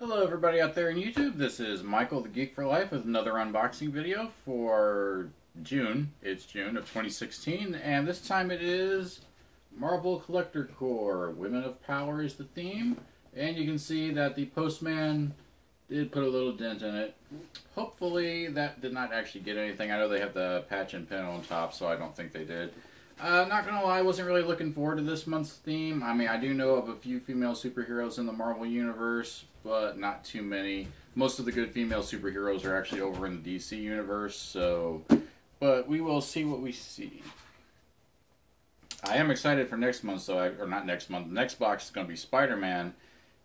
Hello everybody out there in YouTube, this is Michael the Geek for Life with another unboxing video for June. It's June of 2016 and this time it is Marvel Collector Corps. Women of Power is the theme, and you can see that the postman did put a little dent in it. Hopefully that did not actually get anything. I know they have the patch and pin on top, so I don't think they did. Not gonna lie, I wasn't really looking forward to this month's theme. I mean, I do know of a few female superheroes in the Marvel Universe, but not too many. Most of the good female superheroes are actually over in the DC Universe, so... But we will see what we see. I am excited for next month, or not next month, the next box is going to be Spider-Man,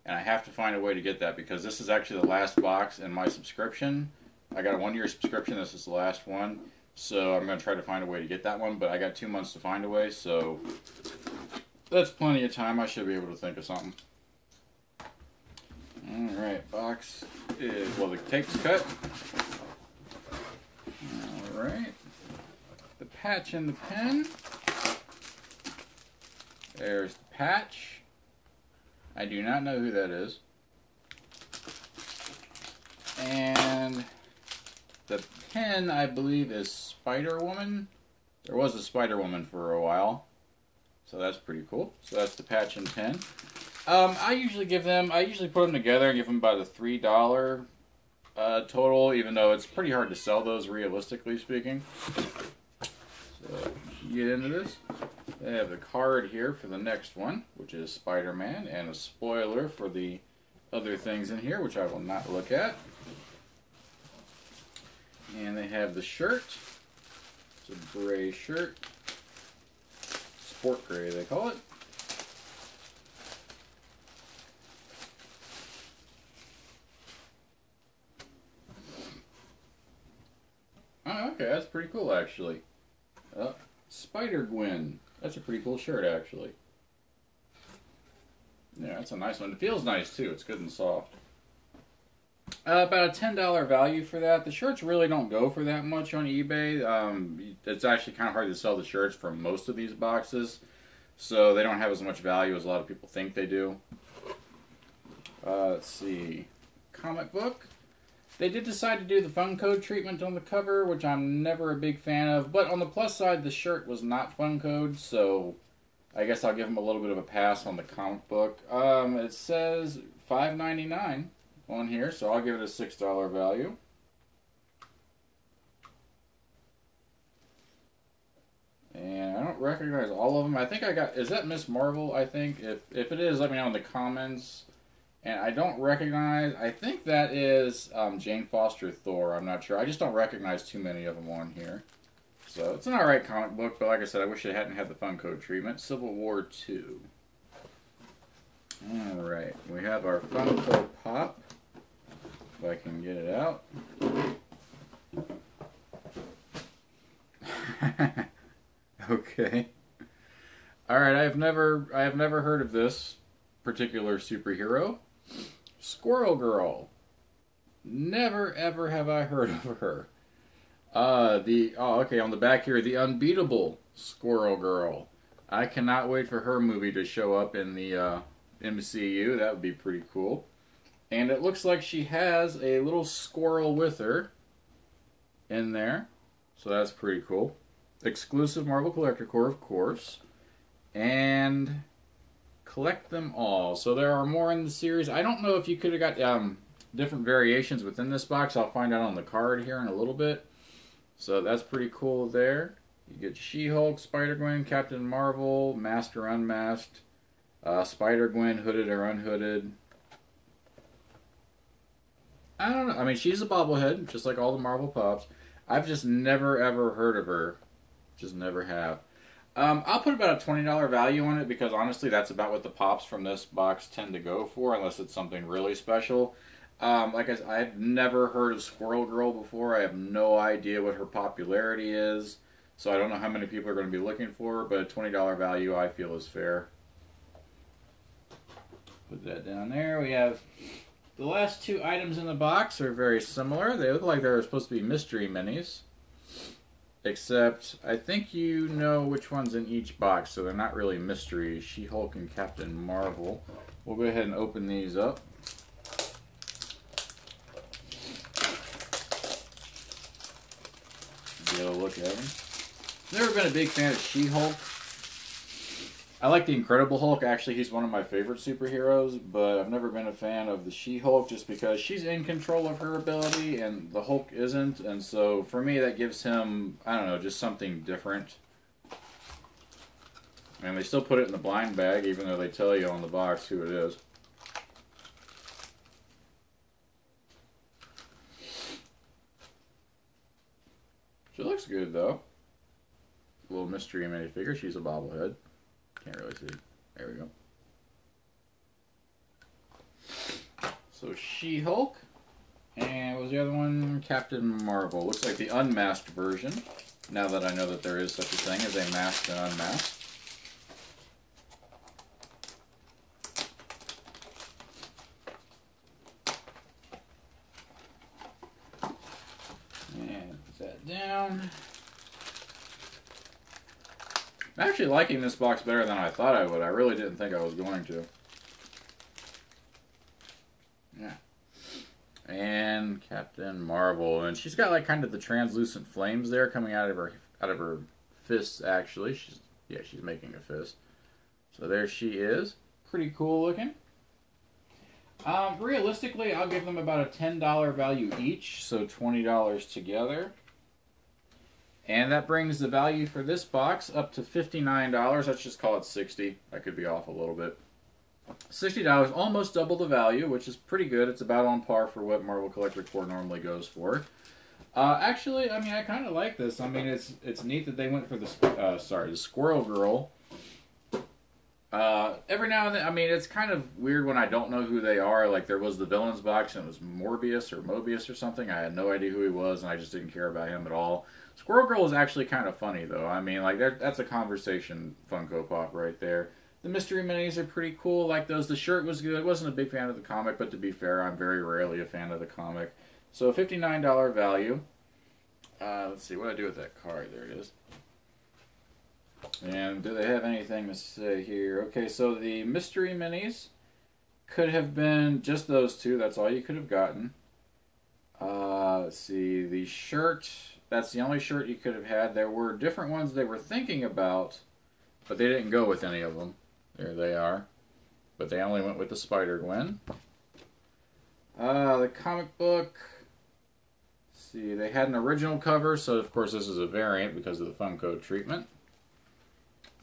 and I have to find a way to get that, because this is actually the last box in my subscription. I got a one-year subscription, this is the last one. So I'm going to try to find a way to get that one, but I got 2 months to find a way, so that's plenty of time. I should be able to think of something. Alright, box is, well, the tape's cut. Alright. The patch and the pen. There's the patch. I do not know who that is. And the pen, I believe, is Spider-Woman. There was a Spider-Woman for a while, so that's pretty cool. So that's the patch and pen. I usually put them together and give them about a $3 total, even though it's pretty hard to sell those, realistically speaking. So, get into this. They have the card here for the next one, which is Spider-Man, and a spoiler for the other things in here, which I will not look at. And they have the shirt. It's a gray shirt. Sport gray, they call it. Oh, okay, that's pretty cool, actually. Spider-Gwen. That's a pretty cool shirt, actually. Yeah, that's a nice one. It feels nice, too. It's good and soft. About a $10 value for that. The shirts really don't go for that much on eBay. It's actually kind of hard to sell the shirts from most of these boxes, so they don't have as much value as a lot of people think they do. Let's see. Comic book. They did decide to do the Funko treatment on the cover, which I'm never a big fan of, but on the plus side, the shirt was not Funko'd, so I guess I'll give them a little bit of a pass on the comic book. It says $5.99 on here, so I'll give it a $6 value. And I don't recognize all of them. I think I got, is that Miss Marvel, I think? If it is, let me know in the comments. And I don't recognize, I think that is Jane Foster Thor, I'm not sure. I just don't recognize too many of them on here. So it's an alright comic book, but like I said, I wish it hadn't had the Funko treatment. Civil War 2. Alright, we have our Funko Pop. If I can get it out. Okay. Alright, I have never heard of this particular superhero. Squirrel Girl. Never ever have I heard of her. Okay, on the back here, the unbeatable Squirrel Girl. I cannot wait for her movie to show up in the MCU. That would be pretty cool. And it looks like she has a little squirrel with her in there. So that's pretty cool. Exclusive Marvel Collector Corps, of course. And collect them all. So there are more in the series. I don't know if you could have got different variations within this box. I'll find out on the card here in a little bit. So that's pretty cool there. You get She-Hulk, Spider-Gwen, Captain Marvel, Masked or Unmasked, Spider-Gwen, hooded or unhooded. I don't know. I mean, she's a bobblehead, just like all the Marvel Pops. I've just never, ever heard of her. Just never have. I'll put about a $20 value on it, because honestly, that's about what the Pops from this box tend to go for, unless it's something really special. Like I said, I've never heard of Squirrel Girl before. I have no idea what her popularity is, so I don't know how many people are going to be looking for her, but a $20 value I feel is fair. Put that down there. We have... The last two items in the box are very similar. They look like they're supposed to be mystery minis. Except, I think you know which one's in each box, so they're not really mysteries. She-Hulk and Captain Marvel. We'll go ahead and open these up. look at him. Never been a big fan of She-Hulk. I like the Incredible Hulk. Actually, he's one of my favorite superheroes, but I've never been a fan of the She-Hulk just because she's in control of her ability and the Hulk isn't. And so for me, that gives him, I don't know, just something different. And they still put it in the blind bag, even though they tell you on the box who it is. She looks good, though. Little mystery minifigure. She's a bobblehead. Can't really see. There we go. So She-Hulk. And what was the other one? Captain Marvel. Looks like the unmasked version. Now that I know that there is such a thing as a masked and unmasked. And put that down. I'm actually liking this box better than I thought I would. I really didn't think I was going to. Yeah. And Captain Marvel. And she's got like kind of the translucent flames there coming out of her fists actually. She's making a fist. So there she is. Pretty cool looking. Realistically, I'll give them about a $10 value each, so $20 together. And that brings the value for this box up to $59. Let's just call it $60. I could be off a little bit. $60, almost double the value, which is pretty good. It's about on par for what Marvel Collector Corps normally goes for. Actually, I mean, I kind of like this. I mean, it's neat that they went for the Squirrel Girl. Every now and then, I mean, it's kind of weird when I don't know who they are. Like, there was the Villains box, and it was Morbius or Mobius or something. I had no idea who he was, and I just didn't care about him at all. Squirrel Girl is actually kind of funny, though. I mean, like, that's a conversation Funko Pop right there. The mystery minis are pretty cool, like those. The shirt was good. Wasn't a big fan of the comic, but to be fair, I'm very rarely a fan of the comic. So, $59 value. Let's see, what do I do with that card? There it is. And do they have anything to say here? Okay, so the mystery minis could have been just those two. That's all you could have gotten. Let's see, the shirt, that's the only shirt you could have had. There were different ones they were thinking about, but they didn't go with any of them. There they are. But they only went with the Spider-Gwen. The comic book. Let's see, they had an original cover, so of course this is a variant because of the Funko treatment.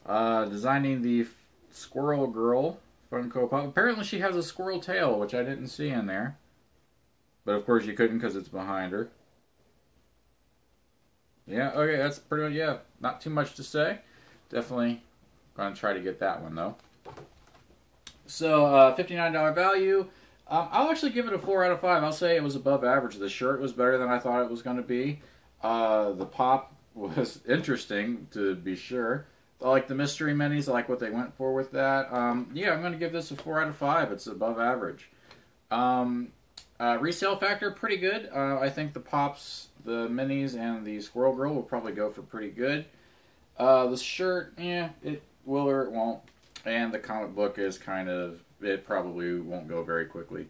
Designing the Squirrel Girl Funko Pop. Apparently she has a squirrel tail, which I didn't see in there. But of course you couldn't because it's behind her. Yeah, okay, that's pretty much, yeah, not too much to say. Definitely going to try to get that one, though. So, $59 value. I'll actually give it a 4 out of 5. I'll say it was above average. The shirt was better than I thought it was going to be. The pop was interesting, to be sure. I like the mystery minis. I like what they went for with that. Yeah, I'm going to give this a 4 out of 5. It's above average. Resale factor, pretty good. I think the pops, the minis, and the Squirrel Girl will probably go for pretty good. The shirt, yeah, it will or it won't. And the comic book is kind of, it probably won't go very quickly.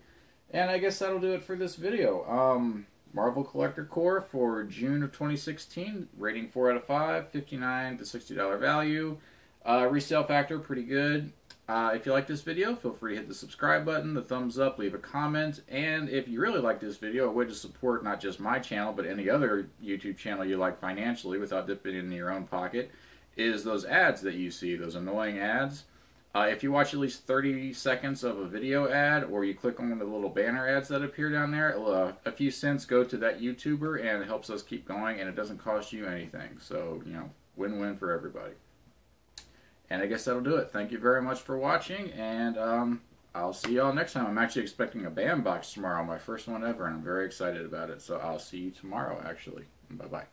And I guess that'll do it for this video. Marvel Collector Corps for June of 2016. Rating 4 out of 5, $59 to $60 value. Resale factor, pretty good. If you like this video, feel free to hit the subscribe button, the thumbs up, leave a comment, and if you really like this video, a way to support not just my channel, but any other YouTube channel you like financially without dipping into your own pocket, is those ads that you see, those annoying ads. If you watch at least 30 seconds of a video ad, or you click on one of the little banner ads that appear down there, a few cents go to that YouTuber, and it helps us keep going, and it doesn't cost you anything. So, you know, win-win for everybody. And I guess that'll do it. Thank you very much for watching, and I'll see y'all next time. I'm actually expecting a BAM box tomorrow, my first one ever, and I'm very excited about it. So I'll see you tomorrow, actually. Bye-bye.